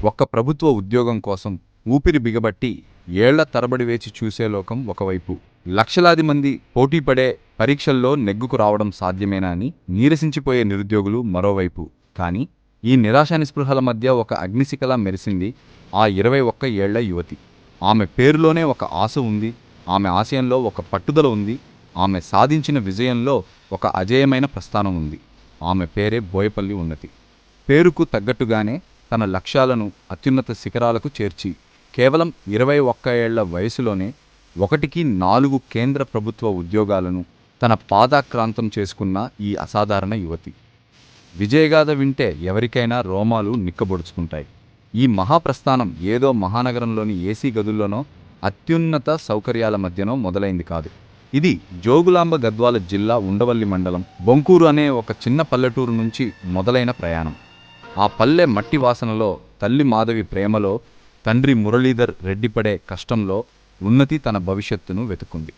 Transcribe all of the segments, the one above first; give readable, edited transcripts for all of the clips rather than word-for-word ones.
ఒక్క ప్రభుత్వ ఉద్యోగం కోసం ఊపిరి బిగబట్టి ఏళ్ల తరబడి వేచి చూసే లోకం ఒకవైపు, లక్షలాది మంది పోటీపడే పరీక్షల్లో నెగ్గుకు రావడం సాధ్యమేనా అని నీరసించిపోయే నిరుద్యోగులు మరోవైపు. కానీ ఈ నిరాశా నిస్పృహల మధ్య ఒక అగ్నిశిఖలా మెరిసింది ఆ 21 ఏళ్ల యువతి. ఆమె పేరులోనే ఒక ఆశ ఉంది, ఆమె ఆశయంలో ఒక పట్టుదల ఉంది, ఆమె సాధించిన విజయంలో ఒక అజేయమైన ప్రస్థానం ఉంది. ఆమె పేరే బోయపల్లి ఉన్నతి. పేరుకు తగ్గట్టుగానే తన లక్ష్యాలను అత్యున్నత శిఖరాలకు చేర్చి కేవలం 21 ఏళ్ల వయసులోనే 1కి 4 కేంద్ర ప్రభుత్వ ఉద్యోగాలను తన పాదాక్రాంతం చేసుకున్న ఈ అసాధారణ యువతి విజయగాథ వింటే ఎవరికైనా రోమాలు నిక్కబొడుచుకుంటాయి. ఈ మహాప్రస్థానం ఏదో మహానగరంలోని ఏసీ గదుల్లోనో అత్యున్నత సౌకర్యాల మధ్యనో మొదలైంది కాదు. ఇది జోగులాంబ గద్వాల జిల్లా ఉండవల్లి మండలం బొంకూరు అనే ఒక చిన్న పల్లెటూరు నుంచి మొదలైన ప్రయాణం. ఆ పల్లె మట్టి వాసనలో, తల్లి మాధవి ప్రేమలో, తండ్రి మురళీధర్ రెడ్డి పడే కష్టంలో ఉన్నతి తన భవిష్యత్తును వెతుకుంది.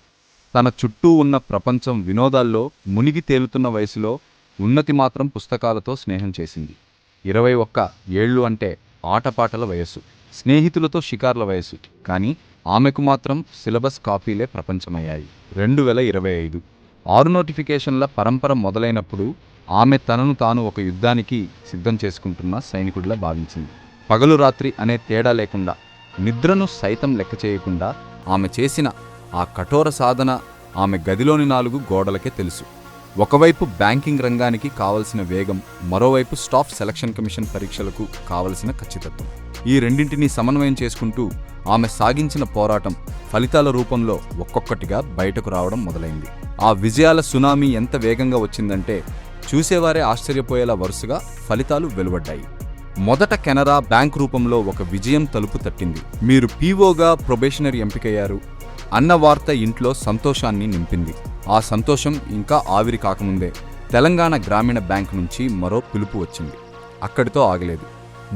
తన చుట్టూ ఉన్న ప్రపంచం వినోదాల్లో మునిగి తేలుతున్న వయసులో ఉన్నతి మాత్రం పుస్తకాలతో స్నేహం చేసింది. 21 ఏళ్ళు అంటే ఆటపాటల వయస్సు, స్నేహితులతో షికార్ల వయసు. కానీ ఆమెకు మాత్రం సిలబస్ కాపీలే ప్రపంచమయ్యాయి. 2025 6 నోటిఫికేషన్ల పరంపర మొదలైనప్పుడు ఆమె తనను తాను ఒక యుద్ధానికి సిద్ధం చేసుకుంటున్న సైనికుడిలా భావించింది. పగలు రాత్రి అనే తేడా లేకుండా, నిద్రను సైతం లెక్క చేయకుండా ఆమె చేసిన ఆ కఠోర సాధన ఆమె గదిలోని 4 గోడలకే తెలుసు. ఒకవైపు బ్యాంకింగ్ రంగానికి కావలసిన వేగం, మరోవైపు స్టాఫ్ సెలక్షన్ కమిషన్ పరీక్షలకు కావలసిన ఖచ్చితత్వం. ఈ రెండింటినీ సమన్వయం చేసుకుంటూ ఆమె సాగించిన పోరాటం ఫలితాల రూపంలో ఒక్కొక్కటిగా బయటకు రావడం మొదలైంది. ఆ విజయాల సునామీ ఎంత వేగంగా వచ్చిందంటే చూసేవారే ఆశ్చర్యపోయేలా వరుసగా ఫలితాలు వెలువడ్డాయి. మొదట కెనరా బ్యాంక్ రూపంలో ఒక విజయం తలుపు తట్టింది. మీరు పీఓగా ప్రొబేషనరీ ఎంపికయ్యారు అన్న వార్త ఇంట్లో సంతోషాన్ని నింపింది. ఆ సంతోషం ఇంకా ఆవిరి కాకముందే తెలంగాణ గ్రామీణ బ్యాంక్ నుంచి మరో పిలుపు వచ్చింది. అక్కడితో ఆగలేదు.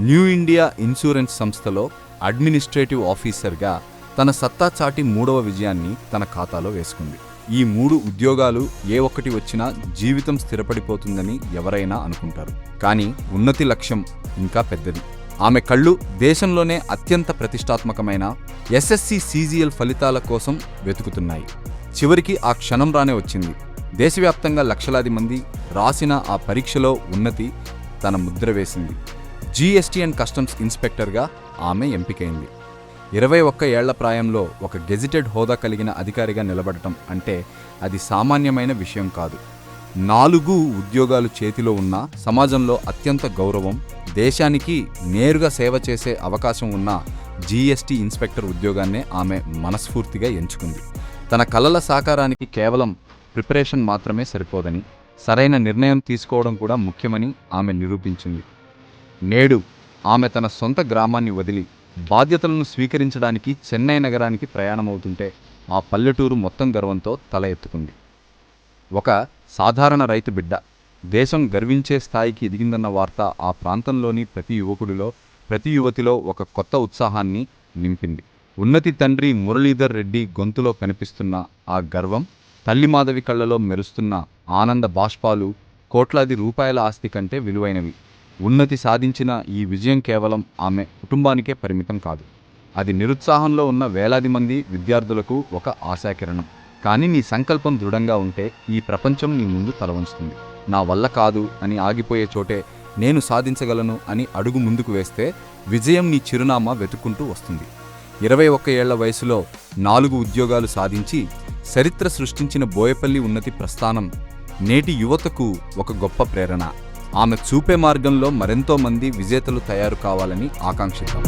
న్యూ ఇండియా ఇన్సూరెన్స్ సంస్థలో అడ్మినిస్ట్రేటివ్ ఆఫీసర్గా తన సత్తా చాటి 3వ విజయాన్ని తన ఖాతాలో వేసుకుంది. ఈ 3 ఉద్యోగాలు ఏ ఒక్కటి వచ్చినా జీవితం స్థిరపడిపోతుందని ఎవరైనా అనుకుంటారు. కానీ ఉన్నతి లక్ష్యం ఇంకా పెద్దది. ఆమె కళ్ళు దేశంలోనే అత్యంత ప్రతిష్టాత్మకమైన ఎస్ఎస్సి CGL ఫలితాల కోసం వెతుకుతున్నాయి. చివరికి ఆ క్షణం రానే వచ్చింది. దేశవ్యాప్తంగా లక్షలాది మంది రాసిన ఆ పరీక్షలో ఉన్నతి తన ముద్ర వేసింది. GST అండ్ కస్టమ్స్ ఇన్స్పెక్టర్గా ఆమె ఎంపికైంది. 21 ఏళ్ల ప్రాయంలో ఒక గెజిటెడ్ హోదా కలిగిన అధికారిగా నిలబడటం అంటే అది సామాన్యమైన విషయం కాదు. 4 ఉద్యోగాలు చేతిలో ఉన్న, సమాజంలో అత్యంత గౌరవం, దేశానికి నేరుగా సేవ చేసే అవకాశం ఉన్న GST ఇన్స్పెక్టర్ ఉద్యోగాన్నే ఆమె మనస్ఫూర్తిగా ఎంచుకుంది. తన కలల సాకారానికి కేవలం ప్రిపరేషన్ మాత్రమే సరిపోదని, సరైన నిర్ణయం తీసుకోవడం కూడా ముఖ్యమని ఆమె నిరూపించింది. నేడు ఆమె తన సొంత గ్రామాన్ని వదిలి బాధ్యతలను స్వీకరించడానికి చెన్నై నగరానికి ప్రయాణమవుతుంటే ఆ పల్లెటూరు మొత్తం గర్వంతో తల ఎత్తుకుంది. ఒక సాధారణ రైతు బిడ్డ దేశం గర్వించే స్థాయికి ఎదిగిందన్న వార్త ఆ ప్రాంతంలోని ప్రతి యువకుడిలో, ప్రతి యువతిలో ఒక కొత్త ఉత్సాహాన్ని నింపింది. ఉన్నతి తండ్రి మురళీధర్ రెడ్డి గొంతులో కనిపిస్తున్న ఆ గర్వం, తల్లి మాధవి కళ్ళలో మెరుస్తున్న ఆనంద బాష్పాలు కోట్లాది రూపాయల ఆస్తి కంటే విలువైనవి. ఉన్నతి సాధించిన ఈ విజయం కేవలం ఆమె కుటుంబానికే పరిమితం కాదు. అది నిరుత్సాహంలో ఉన్న వేలాది మంది విద్యార్థులకు ఒక ఆశాకిరణం. కానీ నీ సంకల్పం దృఢంగా ఉంటే ఈ ప్రపంచం నీ ముందు తలవంచుతుంది. నా వల్ల కాదు అని ఆగిపోయే చోటే నేను సాధించగలను అని అడుగు ముందుకు వేస్తే విజయం నీ చిరునామా వెతుక్కుంటూ వస్తుంది. 21 ఏళ్ల వయసులో 4 ఉద్యోగాలు సాధించి చరిత్ర సృష్టించిన బోయపల్లి ఉన్నతి ప్రస్థానం నేటి యువతకు ఒక గొప్ప ప్రేరణ. ఆమె చూపే మార్గంలో మరెంతో మంది విజేతలు తయారు కావాలని ఆకాంక్షిద్దాం.